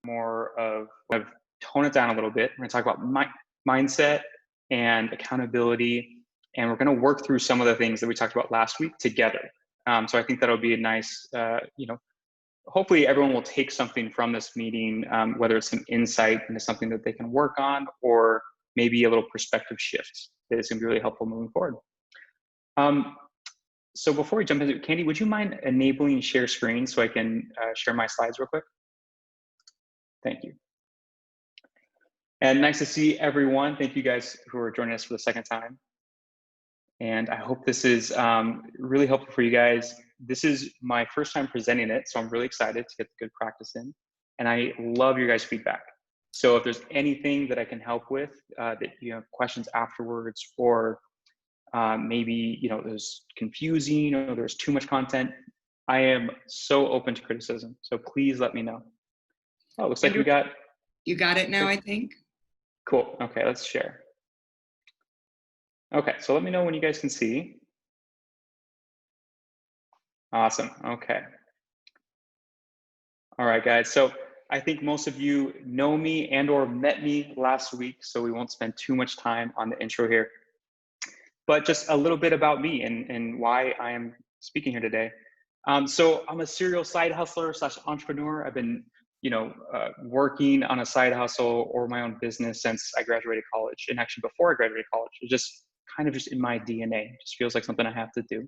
more of tone it down a little bit. We're going to talk about mindset and accountability, and we're going to work through some of the things that we talked about last week together. So I think that'll be a nice, hopefully everyone will take something from this meeting, whether it's some insight into something that they can work on, or maybe a little perspective shift that is going to be really helpful moving forward. So before we jump into it, Candy, would you mind enabling share screen so I can share my slides real quick? Thank you. And nice to see everyone. Thank you guys who are joining us for the second time. And I hope this is really helpful for you guys. This is my first time presenting it, so I'm really excited to get the good practice in. And I love your guys' feedback. So if there's anything that I can help with, that you have questions afterwards, or maybe there's confusing or there's too much content, I am so open to criticism. So please let me know. Oh, looks like you got it now, I think. Cool. Okay, let's share. Okay, so let me know when you guys can see. Awesome. Okay. All right, guys. So I think most of you know me and or met me last week, so we won't spend too much time on the intro here. But just a little bit about me and why I am speaking here today. So I'm a serial side hustler / entrepreneur. I've been working on a side hustle or my own business since I graduated college. And actually before I graduated college, it was just kind of just in my DNA. It just feels like something I have to do.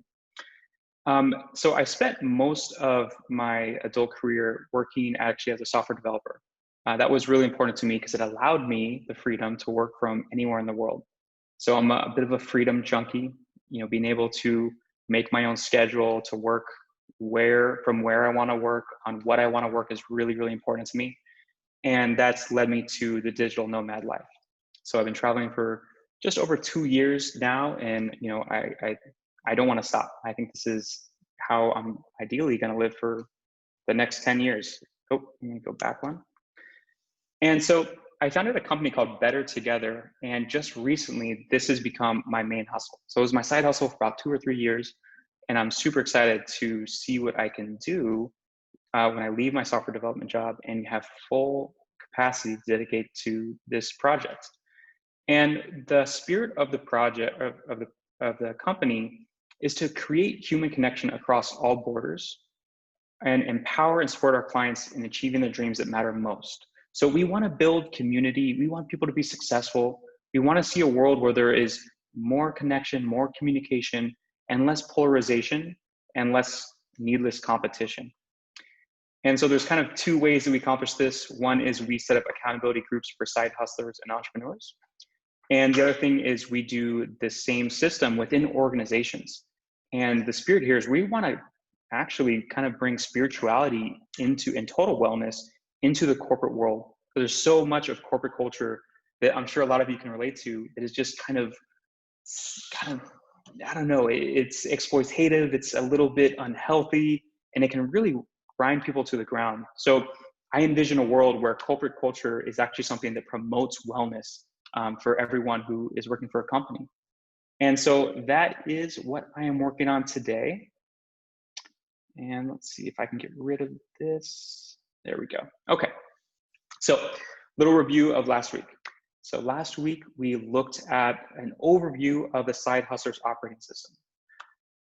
So I spent most of my adult career working actually as a software developer. That was really important to me because it allowed me the freedom to work from anywhere in the world. So I'm a bit of a freedom junkie, being able to make my own schedule, to work from where I want to work on what I want to work is really, really important to me. And that's led me to the digital nomad life. So I've been traveling for just over 2 years now, and I don't want to stop. I think this is how I'm ideally going to live for the next 10 years. Oh, let me go back one. And so I founded a company called Better Together, and just recently this has become my main hustle. So it was my side hustle for about 2 or 3 years, and I'm super excited to see what I can do when I leave my software development job and have full capacity to dedicate to this project. And the spirit of the project, of the company, is to create human connection across all borders and empower and support our clients in achieving the dreams that matter most. So we want to build community. We want people to be successful. We want to see a world where there is more connection, more communication, and less polarization and less needless competition. And so there's kind of 2 ways that we accomplish this. One is we set up accountability groups for side hustlers and entrepreneurs. And the other thing is we do the same system within organizations. And the spirit here is we want to actually kind of bring spirituality and total wellness into the corporate world. There's so much of corporate culture that I'm sure a lot of you can relate to. It is just kind of, I don't know, it's exploitative, it's a little bit unhealthy, and it can really grind people to the ground. So I envision a world where corporate culture is actually something that promotes wellness for everyone who is working for a company. And so that is what I am working on today. And let's see if I can get rid of this. There we go. Okay. So little review of last week. So last week we looked at an overview of the Side Hustlers operating system.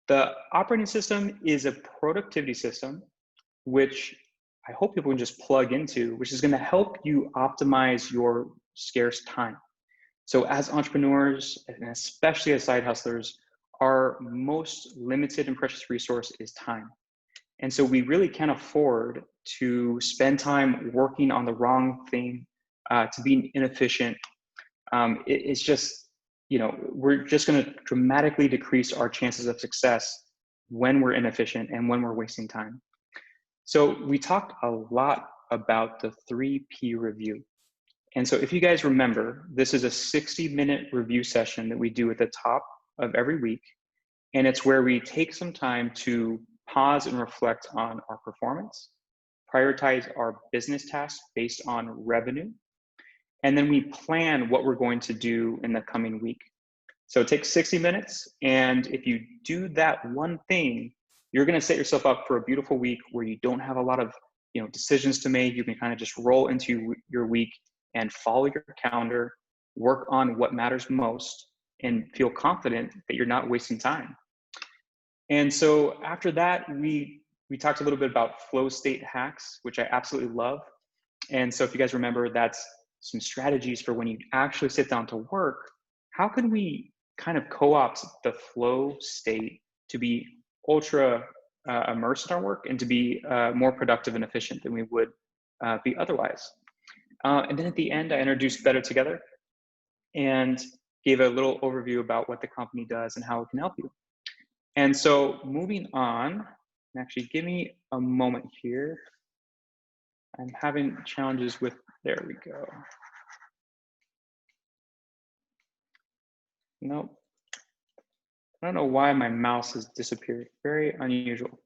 The operating system is a productivity system, which I hope people can just plug into, which is going to help you optimize your scarce time. So as entrepreneurs, and especially as side hustlers, our most limited and precious resource is time. And so we really can't afford to spend time working on the wrong thing, to being inefficient. It's just, we're just going to dramatically decrease our chances of success when we're inefficient and when we're wasting time. So we talked a lot about the 3P review. And so if you guys remember, this is a 60-minute review session that we do at the top of every week. And it's where we take some time to pause and reflect on our performance, prioritize our business tasks based on revenue, and then we plan what we're going to do in the coming week. So it takes 60 minutes. And if you do that one thing, you're going to set yourself up for a beautiful week where you don't have a lot of decisions to make. You can kind of just roll into your week and follow your calendar, work on what matters most, and feel confident that you're not wasting time. And so after that, we talked a little bit about flow state hacks, which I absolutely love. And so if you guys remember, that's some strategies for when you actually sit down to work. How can we kind of co-opt the flow state to be ultra immersed in our work and to be more productive and efficient than we would be otherwise? And then at the end, I introduced Better Together and gave a little overview about what the company does and how it can help you. And so moving on, actually give me a moment here. I'm having challenges with, there we go. Nope. I don't know why my mouse has disappeared. Very unusual.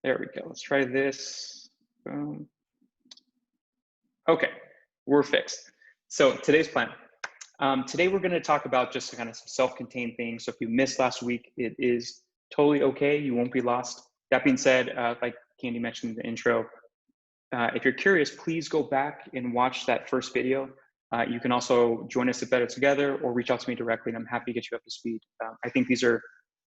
There we go. Let's try this. Boom. Okay, we're fixed. So today's plan. Today we're going to talk about just kind of some self-contained things. So if you missed last week, it is totally okay. You won't be lost. That being said, like Candy mentioned in the intro, if you're curious, please go back and watch that first video. You can also join us at Better Together or reach out to me directly, and I'm happy to get you up to speed. I think these are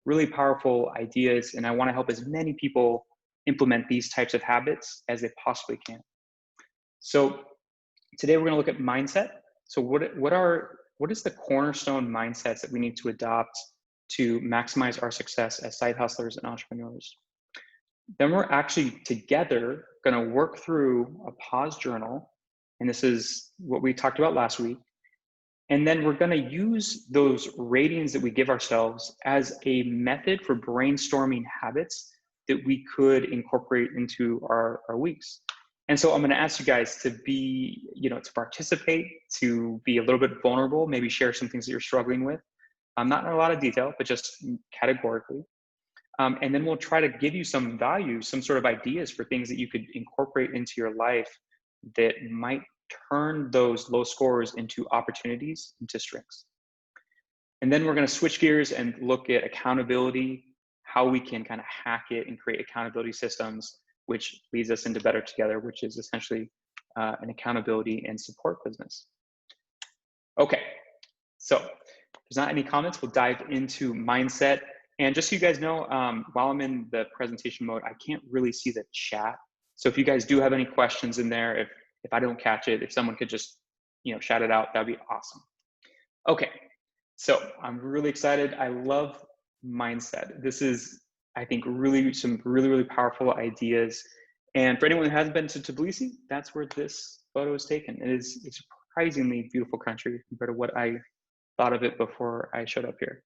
really powerful ideas, and I want to help as many people implement these types of habits as they possibly can. So today we're going to look at mindset. So what is the cornerstone mindsets that we need to adopt to maximize our success as side hustlers and entrepreneurs? Then we're actually together going to work through a pause journal. And this is what we talked about last week. And then we're going to use those ratings that we give ourselves as a method for brainstorming habits that we could incorporate into our weeks. And so I'm going to ask you guys to be, to participate, to be a little bit vulnerable, maybe share some things that you're struggling with. Not in a lot of detail, but just categorically. And then we'll try to give you some value, some sort of ideas for things that you could incorporate into your life that might turn those low scores into opportunities, into strengths. And then we're going to switch gears and look at accountability, how we can kind of hack it and create accountability systems, which leads us into Better Together, which is essentially an accountability and support business. Okay, so if there's not any comments, we'll dive into mindset. And just so you guys know, while I'm in the presentation mode, I can't really see the chat. So if you guys do have any questions in there, if I don't catch it, if someone could just shout it out, that'd be awesome. Okay, so I'm really excited. I love mindset. This is, I think, really some really powerful ideas. And for anyone who hasn't been to Tbilisi, that's where this photo is taken. It's a surprisingly beautiful country compared to what I thought of it before I showed up here.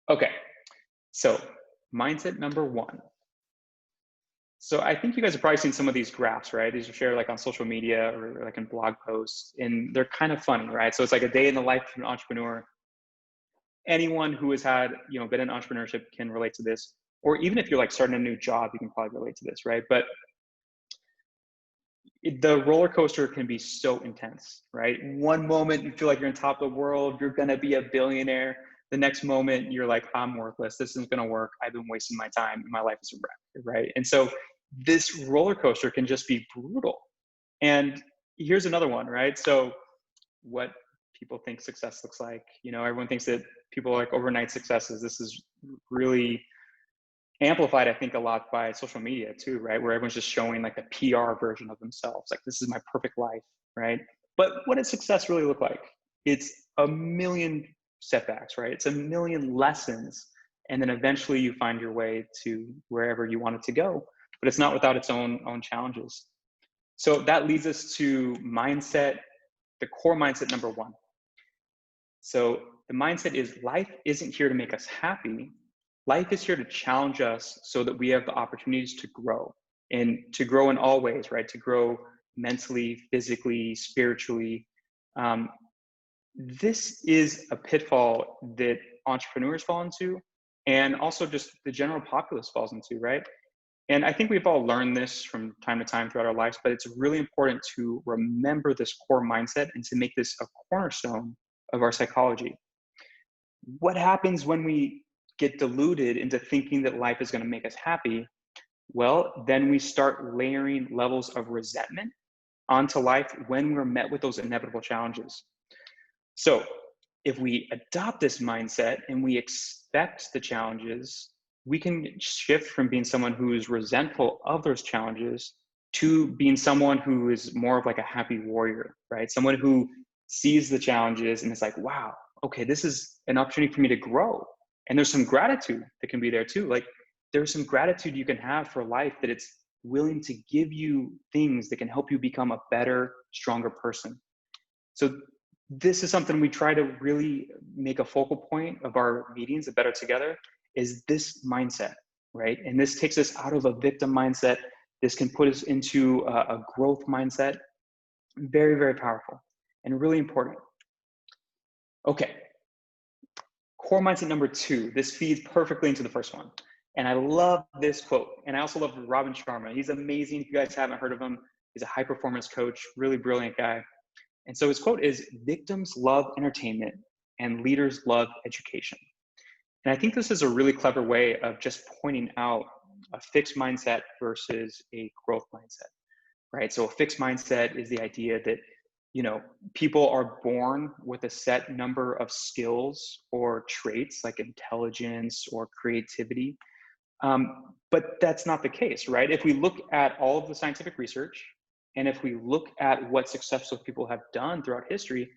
Okay, so mindset number one. So I think you guys have probably seen some of these graphs, right? These are shared like on social media or like in blog posts, and they're kind of funny, right? So it's like a day in the life of an entrepreneur. Anyone who has had, been in entrepreneurship can relate to this, or even if you're like starting a new job, you can probably relate to this, right? But the roller coaster can be so intense, right? One moment you feel like you're on top of the world, you're gonna be a billionaire. The next moment you're like, I'm worthless. This isn't gonna work. I've been wasting my time and my life is a wreck, right? And so this roller coaster can just be brutal. And here's another one, right? So what people think success looks like, everyone thinks that people like overnight successes. This is really amplified, I think, a lot by social media too, right? Where everyone's just showing like the PR version of themselves. Like, this is my perfect life, right? But what does success really look like? It's a million setbacks, right? It's a million lessons. And then eventually you find your way to wherever you want it to go, but it's not without its own challenges. So that leads us to mindset, the core mindset number one. So the mindset is life isn't here to make us happy. Life is here to challenge us so that we have the opportunities to grow, and to grow in all ways, right? To grow mentally, physically, spiritually. This is a pitfall that entrepreneurs fall into, and also just the general populace falls into, right? And I think we've all learned this from time to time throughout our lives, but it's really important to remember this core mindset and to make this a cornerstone of our psychology. What happens when we get deluded into thinking that life is going to make us happy? Well, then we start layering levels of resentment onto life when we're met with those inevitable challenges. So, if we adopt this mindset and we expect the challenges, we can shift from being someone who's resentful of those challenges to being someone who is more of like a happy warrior, right? Someone who sees the challenges and is like, wow, okay, this is an opportunity for me to grow. And there's some gratitude that can be there too. Like, there's some gratitude you can have for life that it's willing to give you things that can help you become a better, stronger person. So this is something we try to really make a focal point of our meetings at Better Together is this mindset, right? And this takes us out of a victim mindset. This can put us into a growth mindset. Very, very powerful and really important. Okay, core mindset number 2. This feeds perfectly into the first one. And I love this quote. And I also love Robin Sharma. He's amazing. If you guys haven't heard of him, he's a high performance coach, really brilliant guy. And so his quote is, victims love entertainment and leaders love education. And I think this is a really clever way of just pointing out a fixed mindset versus a growth mindset, right? So a fixed mindset is the idea that, people are born with a set number of skills or traits like intelligence or creativity. But that's not the case, right? If we look at all of the scientific research, and if we look at what successful people have done throughout history,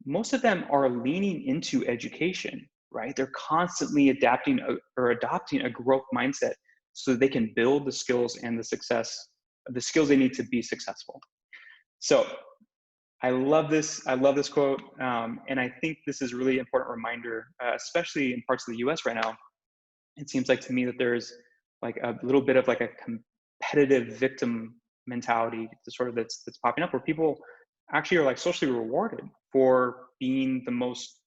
most of them are leaning into education, right? They're constantly or adopting a growth mindset so that they can build the skills and the skills they need to be successful. So I love this. I love this quote. And I think this is a really important reminder, especially in parts of the US right now. It seems like to me that there's like a little bit of like a competitive victim mentality that's popping up where people actually are like socially rewarded for being the most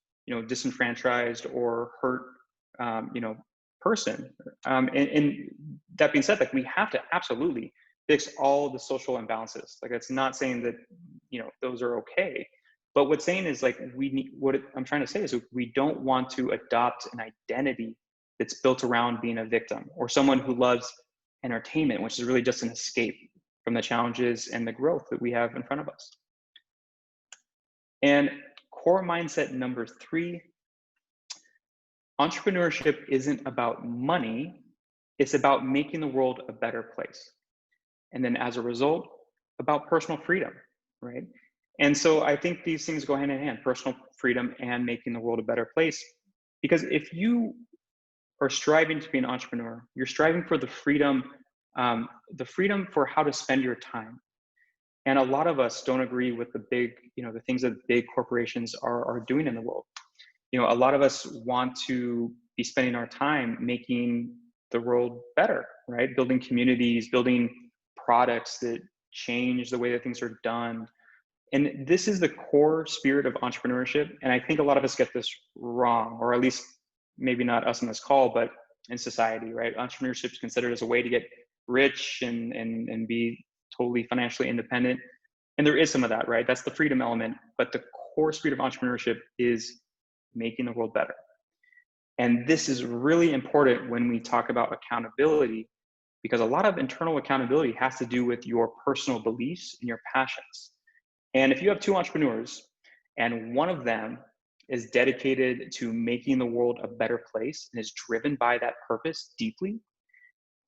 disenfranchised or hurt person. And that being said, like we have to absolutely fix all the social imbalances. Like it's not saying that those are okay, but what's saying is like I'm trying to say is we don't want to adopt an identity that's built around being a victim or someone who loves entertainment, which is really just an escape from the challenges and the growth that we have in front of us. And core mindset number 3, entrepreneurship isn't about money, it's about making the world a better place. And then as a result, about personal freedom, right? And so I think these things go hand in hand, personal freedom and making the world a better place. Because if you are striving to be an entrepreneur, you're striving for the freedom for how to spend your time. And a lot of us don't agree with the things that big corporations are doing in the world. A lot of us want to be spending our time making the world better, right? Building communities, building products that change the way that things are done. And this is the core spirit of entrepreneurship. And I think a lot of us get this wrong, or at least maybe not us on this call, but in society, right? Entrepreneurship is considered as a way to get rich and be totally financially independent. And there is some of that, right? That's the freedom element. But the core spirit of entrepreneurship is making the world better. And this is really important when we talk about accountability, because a lot of internal accountability has to do with your personal beliefs and your passions. And if you have 2 entrepreneurs and one of them is dedicated to making the world a better place and is driven by that purpose deeply,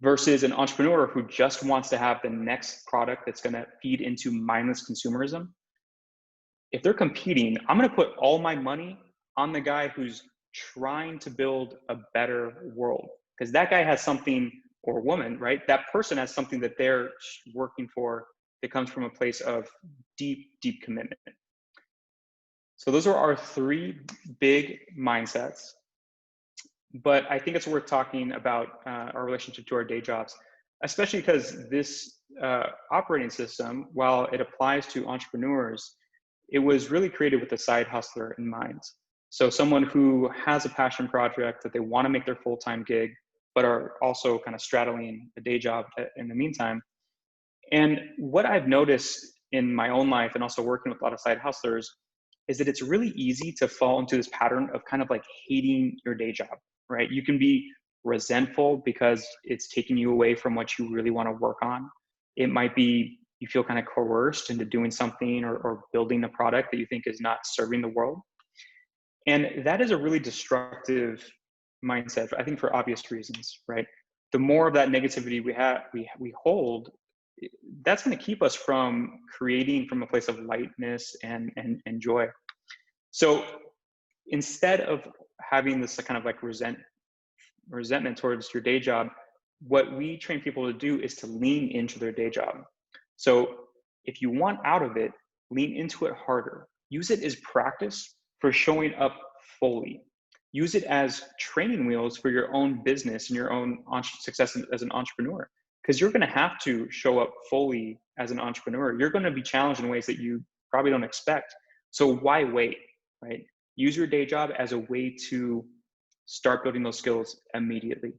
versus an entrepreneur who just wants to have the next product that's going to feed into mindless consumerism, if they're competing, I'm going to put all my money on the guy who's trying to build a better world, because that guy has something, or woman, right? That person has something that they're working for that comes from a place of deep, deep commitment. So those are our 3 big mindsets. But I think it's worth talking about our relationship to our day jobs, especially because this operating system, while it applies to entrepreneurs, it was really created with the side hustler in mind. So someone who has a passion project that they want to make their full-time gig, but are also kind of straddling a day job in the meantime. And what I've noticed in my own life and also working with a lot of side hustlers is that it's really easy to fall into this pattern of kind of like hating your day job, right? You can be resentful because it's taking you away from what you really want to work on. It might be you feel kind of coerced into doing something or building a product that you think is not serving the world. And that is a really destructive mindset, I think, for obvious reasons, right? The more of that negativity we hold, that's going to keep us from creating from a place of lightness and joy. So instead of having this kind of like resentment towards your day job, what we train people to do is to lean into their day job. So if you want out of it, lean into it harder. Use it as practice for showing up fully. Use it as training wheels for your own business and your own success as an entrepreneur, because you're going to have to show up fully as an entrepreneur. You're going to be challenged in ways that you probably don't expect. So why wait, right? Use your day job as a way to start building those skills immediately.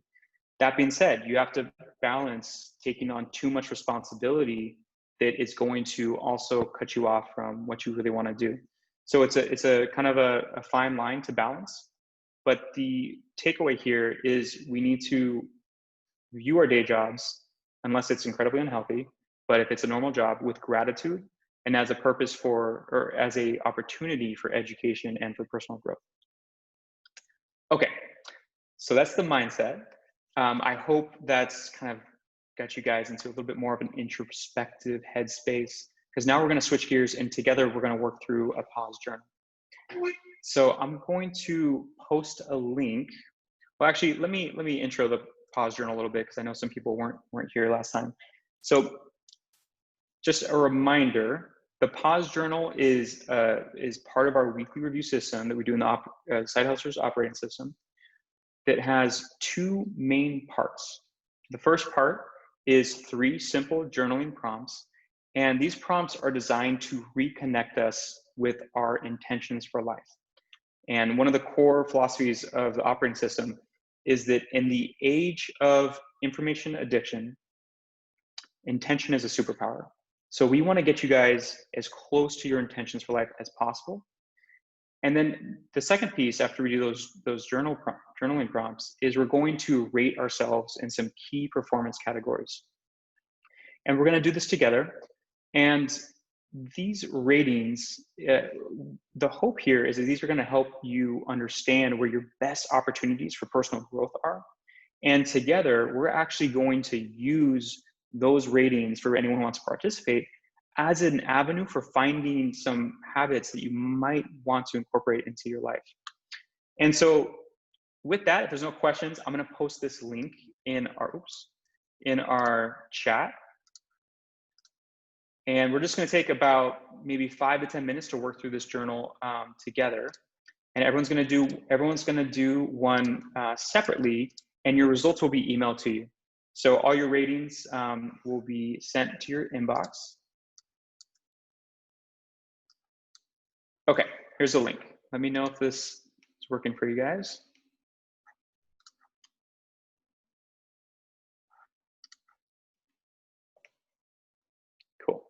That being said, you have to balance taking on too much responsibility that is going to also cut you off from what you really want to do. So it's a kind of a fine line to balance. But the takeaway here is we need to view our day jobs, unless it's incredibly unhealthy, but if it's a normal job, with gratitude and as a purpose for, or as a opportunity for education and for personal growth. Okay, so that's the mindset. I hope that's kind of got you guys into a little bit more of an introspective headspace, because now we're going to switch gears and together we're going to work through a pause journal. So I'm going to post a link. Well, actually, let me intro the pause journal a little bit, because I know some people weren't here last time. So just a reminder, the pause journal is part of our weekly review system that we do in the Side Hustlers operating system, that has two main parts. The first part is 3 simple journaling prompts. And these prompts are designed to reconnect us with our intentions for life. And one of the core philosophies of the operating system is that in the age of information addiction, intention is a superpower. So we want to get you guys as close to your intentions for life as possible. And then the second piece, after we do those journaling prompts, is we're going to rate ourselves in some key performance categories. And we're going to do this together. And these ratings, the hope here is that these are going to help you understand where your best opportunities for personal growth are. And together, we're actually going to use those ratings for anyone who wants to participate as an avenue for finding some habits that you might want to incorporate into your life. And so with that, if there's no questions, I'm going to post this link in our chat. And we're just going to take about maybe 5 to 10 minutes to work through this journal together. And everyone's going to do one separately, and your results will be emailed to you. So all your ratings will be sent to your inbox. Okay, here's the link. Let me know if this is working for you guys. Cool.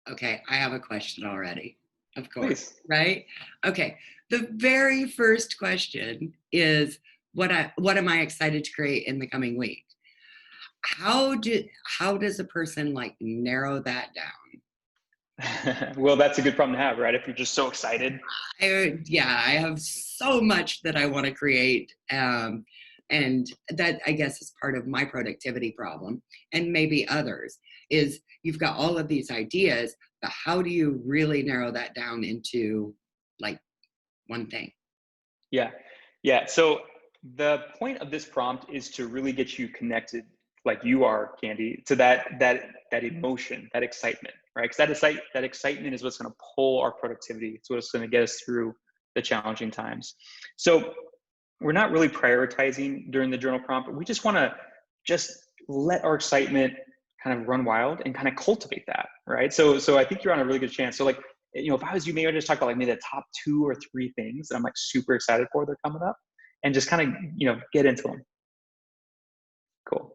Okay, I have a question already, of course, Please. right? Okay, the very first question is, what am I excited to create in the coming week? How does a person like narrow that down? Well, that's a good problem to have, right? If you're just so excited. I have so much that I want to create. And that, I guess, is part of my productivity problem, and maybe others, is you've got all of these ideas, but how do you really narrow that down into like one thing? Yeah. So the point of this prompt is to really get you connected, like you are, Candy, to that emotion, that excitement, right? Because that excitement is what's going to pull our productivity. It's what's going to get us through the challenging times. So we're not really prioritizing during the journal prompt, but we just want to let our excitement kind of run wild and kind of cultivate that, right? So I think you're on a really good chance. So like, if I was you, maybe I'd just talk about like maybe the top 2 or 3 things that I'm like super excited for that are coming up, and just kind of, get into them. Cool.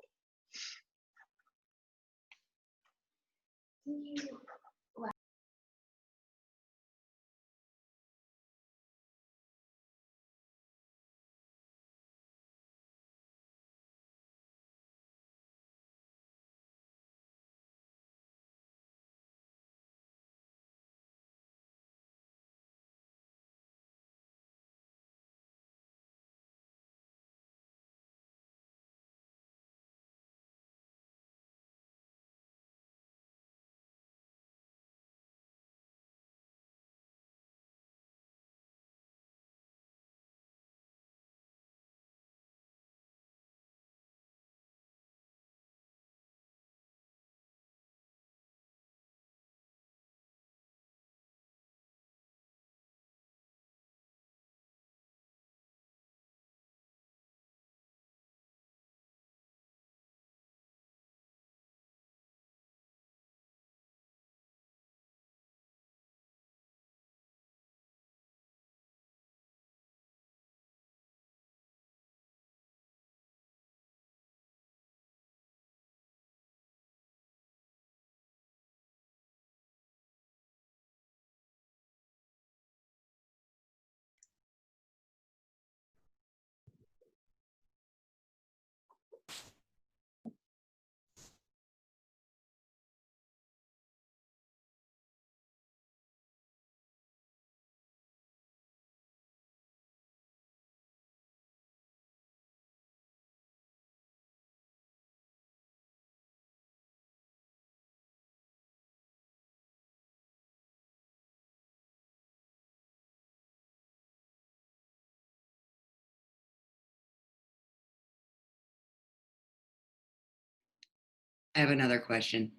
I have another question.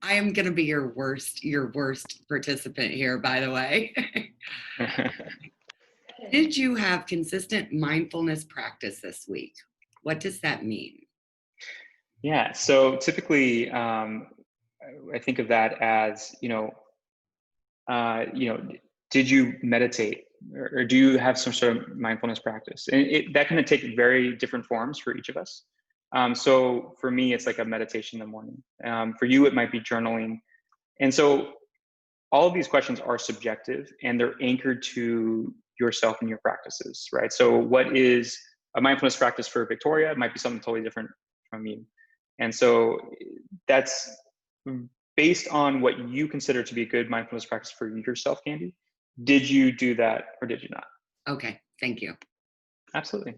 I am going to be your worst participant here, by the way. Did you have consistent mindfulness practice this week? What does that mean? Yeah, so typically, I think of that as, did you meditate, or do you have some sort of mindfulness practice? And that can take very different forms for each of us. So for me, it's like a meditation in the morning. For you, it might be journaling. And so all of these questions are subjective, and they're anchored to yourself and your practices, right? So what is a mindfulness practice for Victoria? It might be something totally different from you. And so that's based on what you consider to be a good mindfulness practice for yourself, Candy. Did you do that or did you not? Okay, thank you. Absolutely.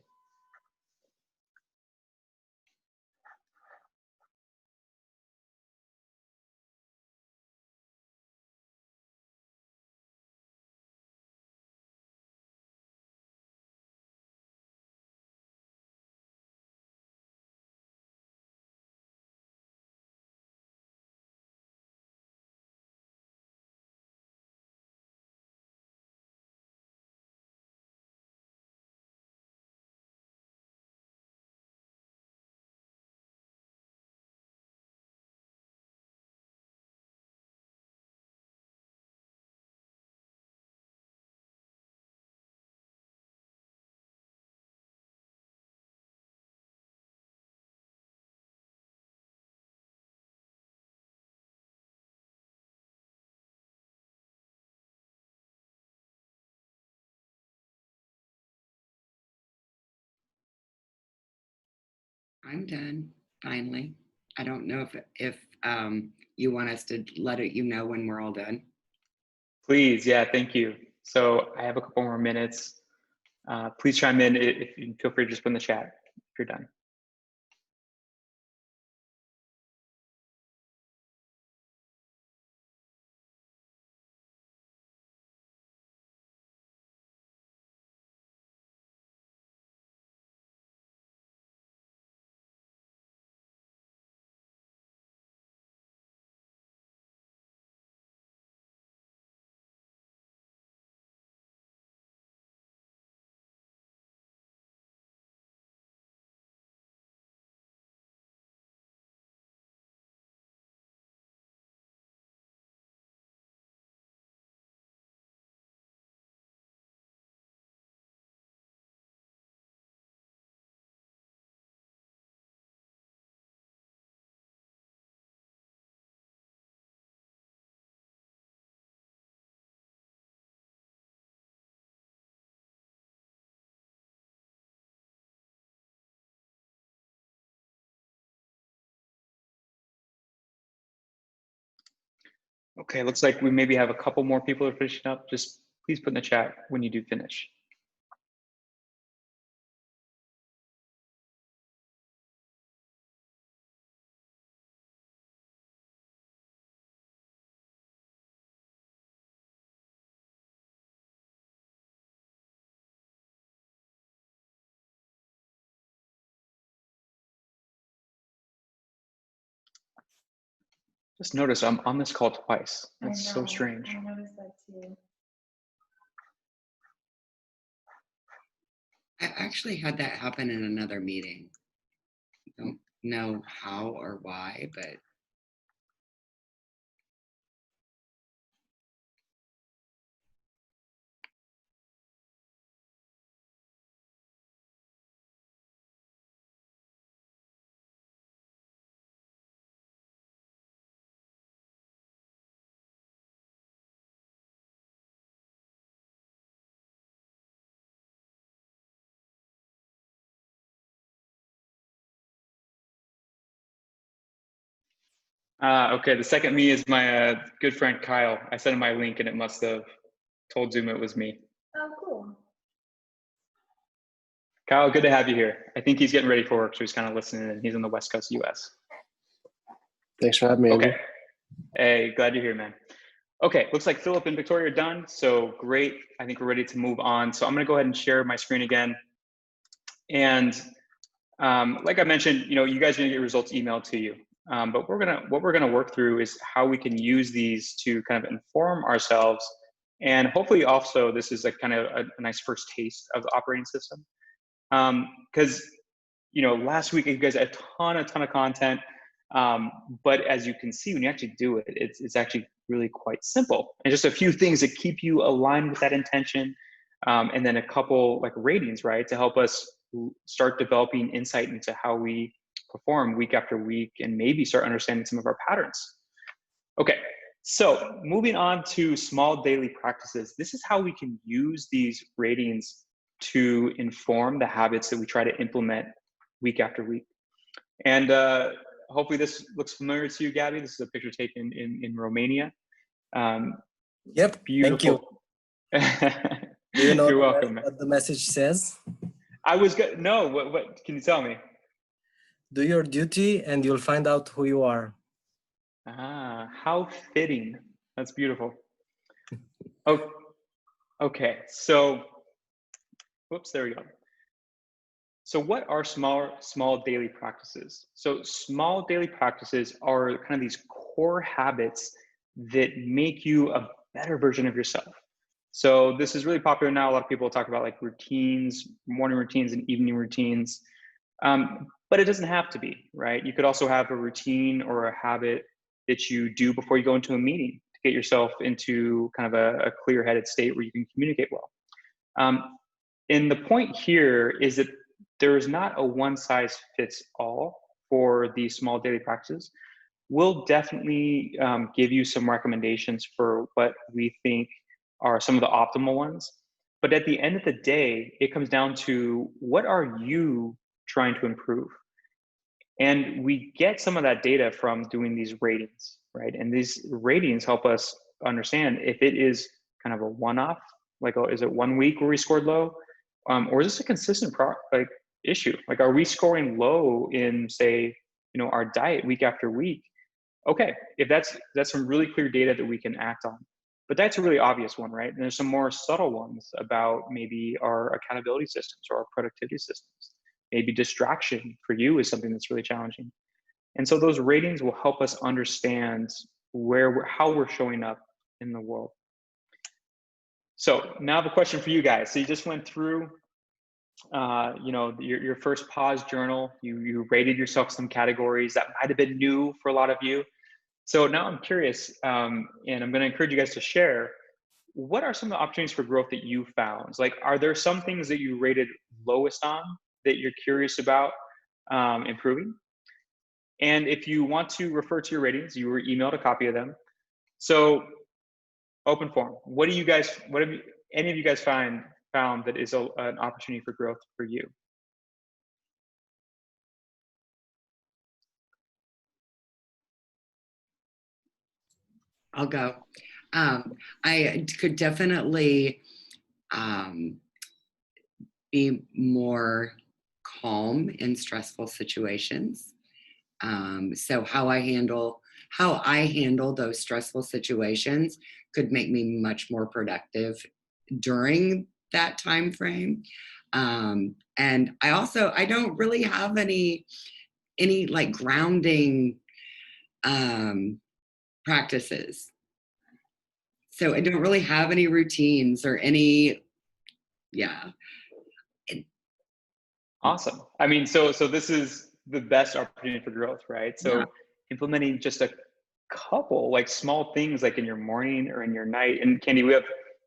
I'm done, finally. I don't know if you want us to let you know when we're all done. Please, yeah, thank you. So I have a couple more minutes. Please chime in if you feel free to just put in the chat if you're done. Okay, looks like we maybe have a couple more people are finishing up. Just please put in the chat when you do finish. Just notice I'm on this call twice. That's so strange. I noticed that too. I actually had that happen in another meeting. Don't know how or why, but Okay, the second me is my good friend Kyle. I sent him my link and it must have told Zoom it was me. Oh, cool. Kyle, good to have you here. I think he's getting ready for work, so he's kind of listening in. He's on the West Coast US. Thanks for having me, Andrew. Okay. Hey, glad you're here, man. Okay, looks like Philip and Victoria are done. So great. I think we're ready to move on. So I'm going to go ahead and share my screen again. And like I mentioned, you guys are going to get results emailed to you. But what we're gonna work through is how we can use these to kind of inform ourselves, and hopefully also this is like kind of a nice first taste of the operating system. Because last week you guys had a ton of content, but as you can see when you actually do it, it's actually really quite simple, and just a few things that keep you aligned with that intention, and then a couple like ratings, right, to help us start developing insight into how we perform week after week and maybe start understanding some of our patterns. Okay, so moving on to small daily practices. This is how we can use these ratings to inform the habits that we try to implement week after week. And hopefully this looks familiar to you, Gabby. This is a picture taken in Romania. Yep, Beautiful. thank you. Do you know You're welcome. what the message says? I was good. No, what can you tell me? Do your duty and you'll find out who you are. Ah, how fitting. That's beautiful. Oh, okay. So, whoops, there we go. So what are small daily practices? So small daily practices are kind of these core habits that make you a better version of yourself. So this is really popular now. A lot of people talk about like routines, morning routines and evening routines. But it doesn't have to be, right? You could also have a routine or a habit that you do before you go into a meeting to get yourself into kind of a clear-headed state where you can communicate well. And the point here is that there is not a one-size-fits-all for these small daily practices. We'll definitely give you some recommendations for what we think are some of the optimal ones. But at the end of the day, it comes down to what are you trying to improve? And we get some of that data from doing these ratings, right? And these ratings help us understand if it is kind of a one-off, like is it 1 week where we scored low, or is this a consistent issue? Like, are we scoring low in, say, our diet week after week? Okay, if that's some really clear data that we can act on. But that's a really obvious one, right? And there's some more subtle ones about maybe our accountability systems or our productivity systems. Maybe distraction for you is something that's really challenging. And so those ratings will help us understand how we're showing up in the world. So now I have a question for you guys. So you just went through your first pause journal. You rated yourself some categories that might have been new for a lot of you. So now I'm curious, and I'm going to encourage you guys to share, what are some of the opportunities for growth that you found? Like, are there some things that you rated lowest on that you're curious about improving? And if you want to refer to your ratings, you were emailed a copy of them. So open forum. What have any of you guys found that is an opportunity for growth for you? I'll go. I could definitely be more calm in stressful situations. So how I handle those stressful situations could make me much more productive during that time frame. And I don't really have any like grounding practices. So I don't really have any routines or any, yeah. Awesome. I mean, so this is the best opportunity for growth, right? So Yeah. implementing just a couple like small things like in your morning or in your night. And Candy, we have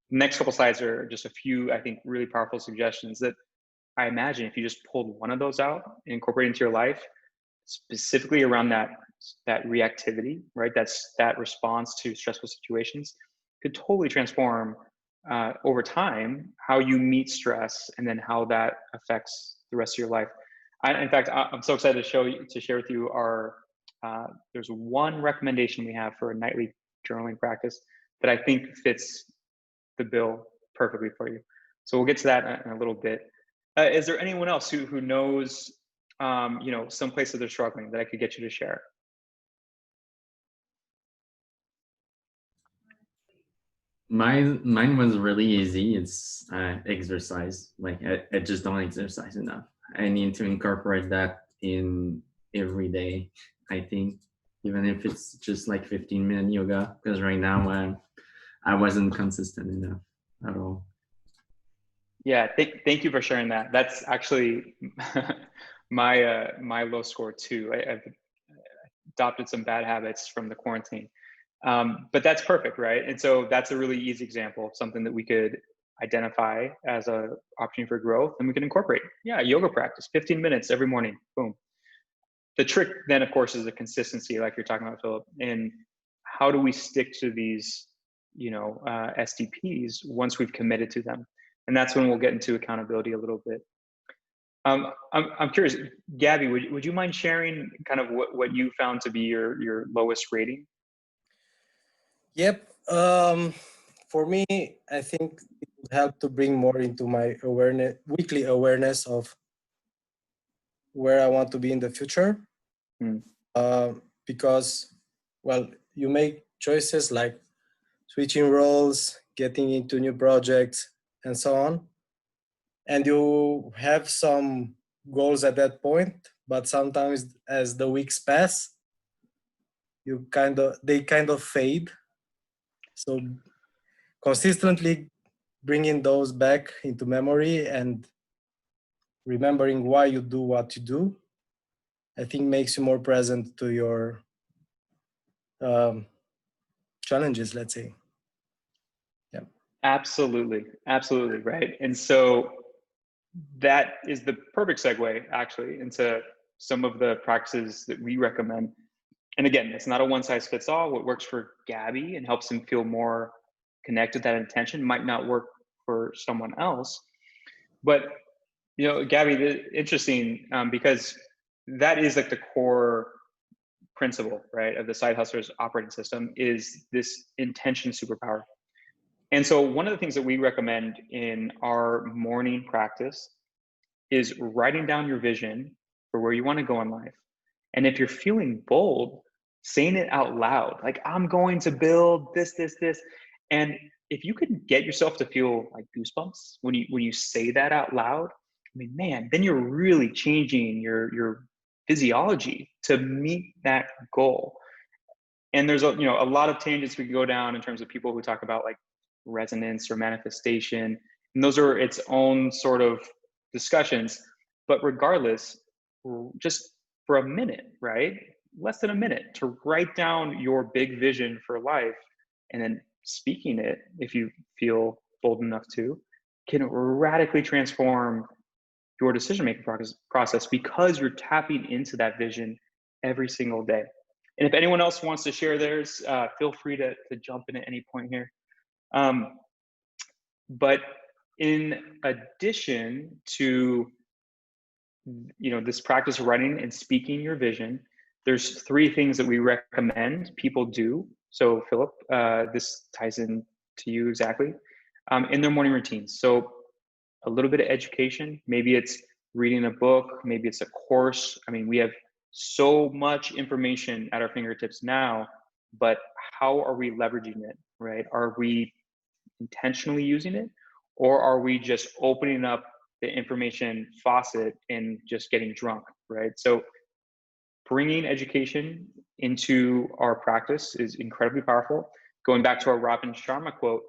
next couple slides are just a few, I think, really powerful suggestions that I imagine if you just pulled one of those out and incorporate into your life, specifically around that reactivity, right? That response to stressful situations could totally transform over time how you meet stress and then how that affects the rest of your life. In fact, I'm so excited to share with you our there's one recommendation we have for a nightly journaling practice that I think fits the bill perfectly for you. So we'll get to that in a little bit. Is there anyone else who knows some place that they're struggling that I could get you to share? Mine was really easy. It's exercise. Like I just don't exercise enough. I need to incorporate that in every day. I think, even if it's just like 15-minute yoga, because right now I wasn't consistent enough at all. Yeah, thank you for sharing that. That's actually my low score too. I've adopted some bad habits from the quarantine. But that's perfect, right? And so that's a really easy example of something that we could identify as a opportunity for growth, and we can incorporate. Yeah, yoga practice, 15 minutes every morning, boom. The trick then, of course, is the consistency, like you're talking about, Philip. And how do we stick to these, SDPs once we've committed to them? And that's when we'll get into accountability a little bit. I'm curious, Gabby, would you mind sharing kind of what you found to be your lowest rating? Yep. For me, I think it would help to bring more into my weekly awareness of where I want to be in the future. Hmm. Because, well, you make choices like switching roles, getting into new projects, and so on. And you have some goals at that point, but sometimes as the weeks pass, they kind of fade. So consistently bringing those back into memory and remembering why you do what you do, I think makes you more present to your challenges, let's say. Yeah. Absolutely, right. And so that is the perfect segue actually into some of the practices that we recommend. And again, it's not a one size fits all. What works for Gabby and helps him feel more connected, that intention might not work for someone else. But Gabby, interesting, because that is like the core principle, right, of the side hustlers operating system is this intention superpower. And so one of the things that we recommend in our morning practice is writing down your vision for where you want to go in life. And if you're feeling bold, saying it out loud, like I'm going to build this. And if you can get yourself to feel like goosebumps when you say that out loud, I mean, man, then you're really changing your physiology to meet that goal. And there's a lot of tangents we can go down in terms of people who talk about like resonance or manifestation, and those are its own sort of discussions. But regardless, just for a minute, right, less than a minute, to write down your big vision for life and then speaking it, if you feel bold enough to, can radically transform your decision-making process because you're tapping into that vision every single day. And if anyone else wants to share theirs, feel free to jump in at any point here. But in addition to this practice of writing and speaking your vision, there's 3 things that we recommend people do So Philip, this ties in to you exactly, in their morning routines. So a little bit of education, maybe it's reading a book, maybe it's a course. I mean, we have so much information at our fingertips now, but how are we leveraging it, right? Are we intentionally using it, or are we just opening up the information faucet and just getting drunk, right? So bringing education into our practice is incredibly powerful. Going back to our Robin Sharma quote,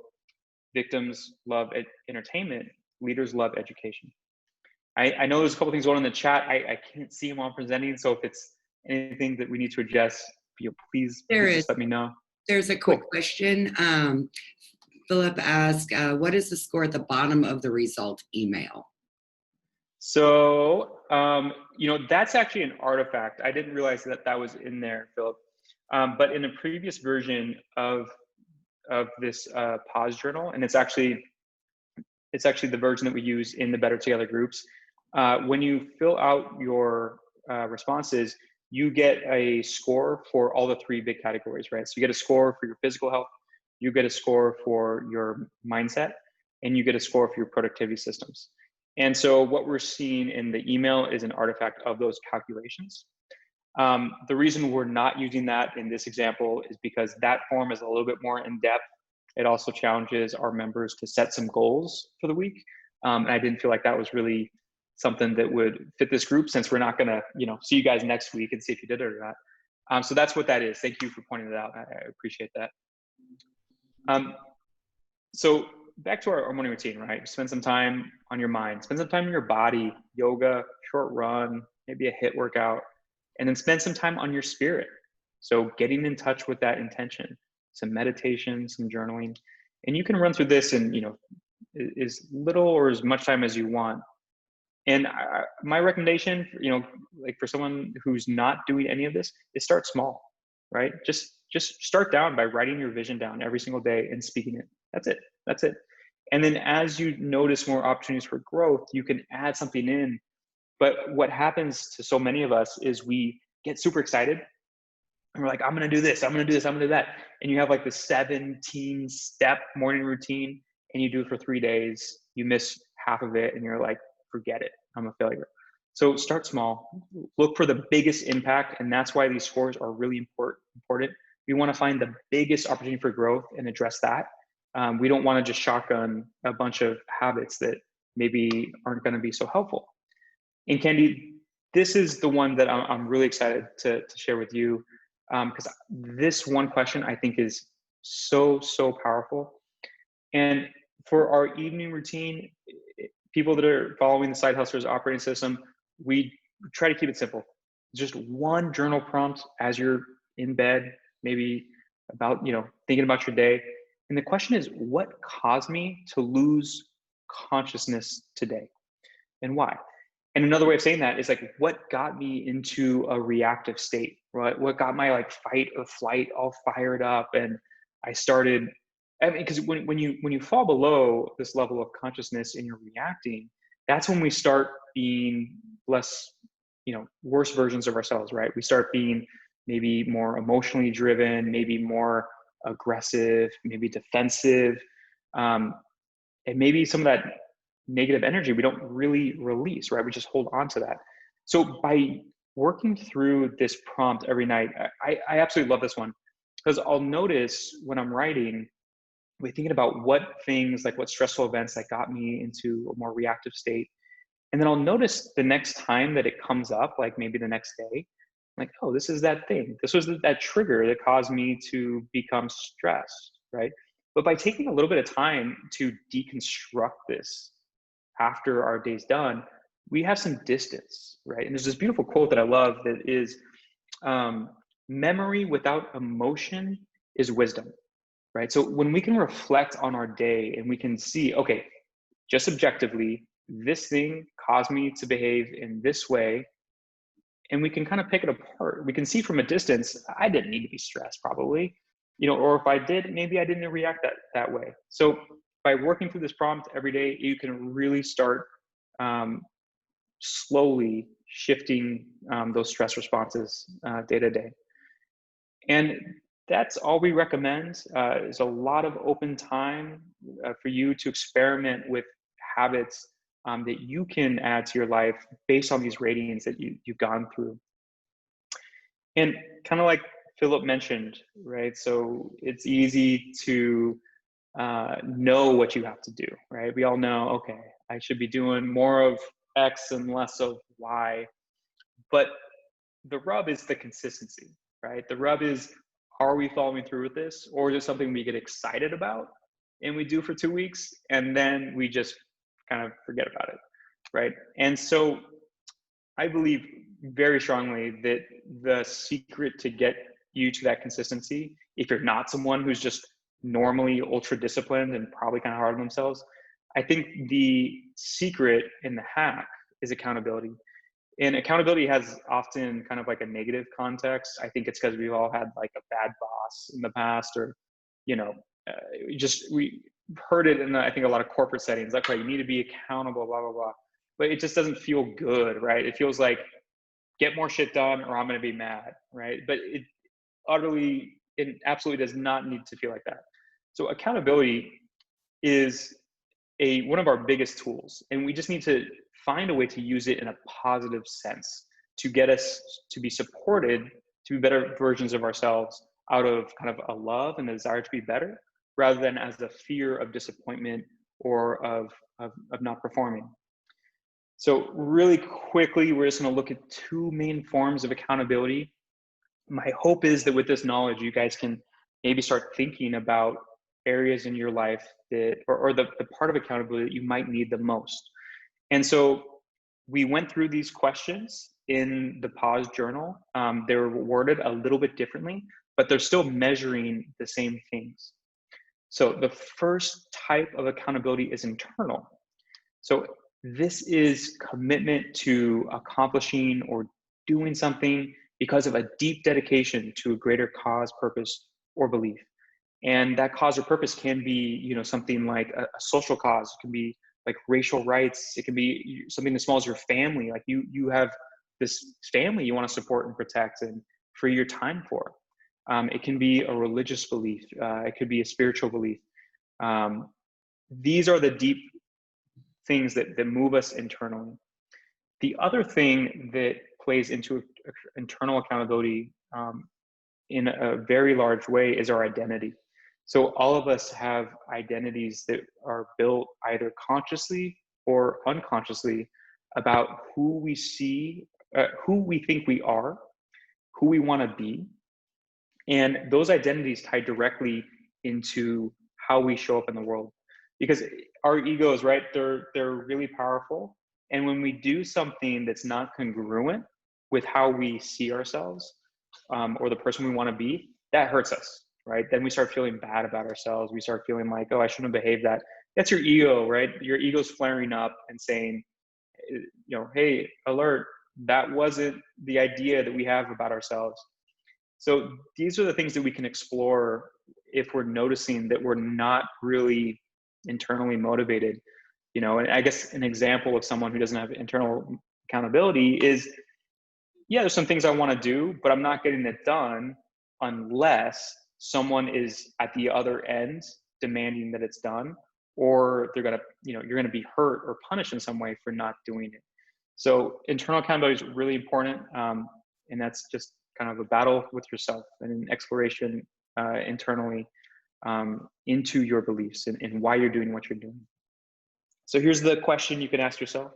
victims love entertainment, leaders love education. I know there's a couple things going on in the chat. I can't see them while I'm presenting, so if it's anything that we need to adjust, please just let me know. There's a quick question. Philip asked, what is the score at the bottom of the result email? So, that's actually an artifact. I didn't realize that that was in there, Philip. But in a previous version of this pause journal, and it's actually the version that we use in the Better Together groups. When you fill out your responses, you get a score for all the three big categories, right? So you get a score for your physical health, you get a score for your mindset, and you get a score for your productivity systems. And so what we're seeing in the email is an artifact of those calculations. The reason we're not using that in this example is because that form is a little bit more in depth. It also challenges our members to set some goals for the week. And I didn't feel like that was really something that would fit this group, since we're not gonna, see you guys next week and see if you did it or not. So that's what that is. Thank you for pointing it out. I appreciate that. So back to our morning routine, right? Spend some time on your mind, spend some time in your body, yoga, short run, maybe a HIIT workout, and then spend some time on your spirit. So getting in touch with that intention, some meditation, some journaling, and you can run through this in, as little or as much time as you want. And my recommendation, like for someone who's not doing any of this, is start small, right? Just start down by writing your vision down every single day and speaking it. That's it. And then as you notice more opportunities for growth, you can add something in. But what happens to so many of us is we get super excited and we're like, I'm going to do this, I'm going to do this, I'm going to do that. And you have like the 17-step morning routine and you do it for 3 days, you miss half of it and you're like, forget it, I'm a failure. So start small, look for the biggest impact. And that's why these scores are really important. We want to find the biggest opportunity for growth and address that. We don't want to just shotgun a bunch of habits that maybe aren't going to be so helpful. And Candy, this is the one that I'm really excited to share with you, because this one question I think is so powerful. And for our evening routine, people that are following the Side Hustlers operating system, we try to keep it simple. Just one journal prompt as you're in bed, maybe about, thinking about your day. And the question is, what caused me to lose consciousness today and why? And another way of saying that is like, what got me into a reactive state, right? What got my like fight or flight all fired up? And I started, because when you fall below this level of consciousness and you're reacting, that's when we start being less, worse versions of ourselves, right? We start being maybe more emotionally driven, maybe more aggressive, maybe defensive, and maybe some of that negative energy we don't really release, right? We just hold on to that. So by working through this prompt every night, I absolutely love this one, because I'll notice when I'm writing, we're thinking about what things, like what stressful events that got me into a more reactive state. And then I'll notice the next time that it comes up, like maybe the next day, like, oh, this is that thing. This was that trigger that caused me to become stressed, right? But by taking a little bit of time to deconstruct this after our day's done, we have some distance, right? And there's this beautiful quote that I love that is, memory without emotion is wisdom, right? So when we can reflect on our day and we can see, okay, just objectively, this thing caused me to behave in this way, and we can kind of pick it apart. We can see from a distance, I didn't need to be stressed probably, or if I did, maybe I didn't react that way. So by working through this prompt every day, you can really start slowly shifting those stress responses day to day. And that's all we recommend. Is a lot of open time for you to experiment with habits that you can add to your life based on these ratings that you've gone through. And kind of like Philip mentioned, right? So it's easy to know what you have to do, right? We all know, okay, I should be doing more of X and less of Y. But the rub is the consistency, right? The rub is, are we following through with this? Or is it something we get excited about and we do for 2 weeks and then we just kind of forget about it, right? And so I believe very strongly that the secret to get you to that consistency, if you're not someone who's just normally ultra disciplined and probably kind of hard on themselves, I think the secret in the hack is accountability. And accountability has often kind of like a negative context. I think it's because we've all had like a bad boss in the past, or, you know, we heard it in, I think, a lot of corporate settings. Like, right, you need to be accountable, blah, blah, blah. But it just doesn't feel good, right? It feels like, get more shit done or I'm going to be mad, right? But it absolutely does not need to feel like that. So accountability is one of our biggest tools, and we just need to find a way to use it in a positive sense to get us to be supported to be better versions of ourselves out of kind of a love and a desire to be better, rather than as the fear of disappointment or of not performing. So really quickly, we're just going to look at 2 main forms of accountability. My hope is that with this knowledge, you guys can maybe start thinking about areas in your life that, or the part of accountability that you might need the most. And so we went through these questions in the pause journal. They were worded a little bit differently, but they're still measuring the same things. So the first type of accountability is internal. So this is commitment to accomplishing or doing something because of a deep dedication to a greater cause, purpose, or belief. And that cause or purpose can be, you know, something like a social cause. It can be like racial rights. It can be something as small as your family. Like you have this family you want to support and protect and free your time for. It can be a religious belief. It could be a spiritual belief. These are the deep things that move us internally. The other thing that plays into internal accountability in a very large way is our identity. So all of us have identities that are built either consciously or unconsciously about who we see, who we think we are, who we want to be. And those identities tie directly into how we show up in the world. Because our egos, right, they're really powerful. And when we do something that's not congruent with how we see ourselves or the person we want to be, that hurts us, right? Then we start feeling bad about ourselves. We start feeling like, oh, I shouldn't have behaved that. That's your ego, right? Your ego's flaring up and saying, you know, hey, alert, that wasn't the idea that we have about ourselves. So these are the things that we can explore if we're noticing that we're not really internally motivated. You know, and I guess an example of someone who doesn't have internal accountability is, yeah, there's some things I want to do, but I'm not getting it done unless someone is at the other end demanding that it's done, or they're going to, you know, you're going to be hurt or punished in some way for not doing it. So internal accountability is really important. And that's just kind of a battle with yourself and an exploration internally into your beliefs and why you're doing what you're doing. So here's the question you can ask yourself.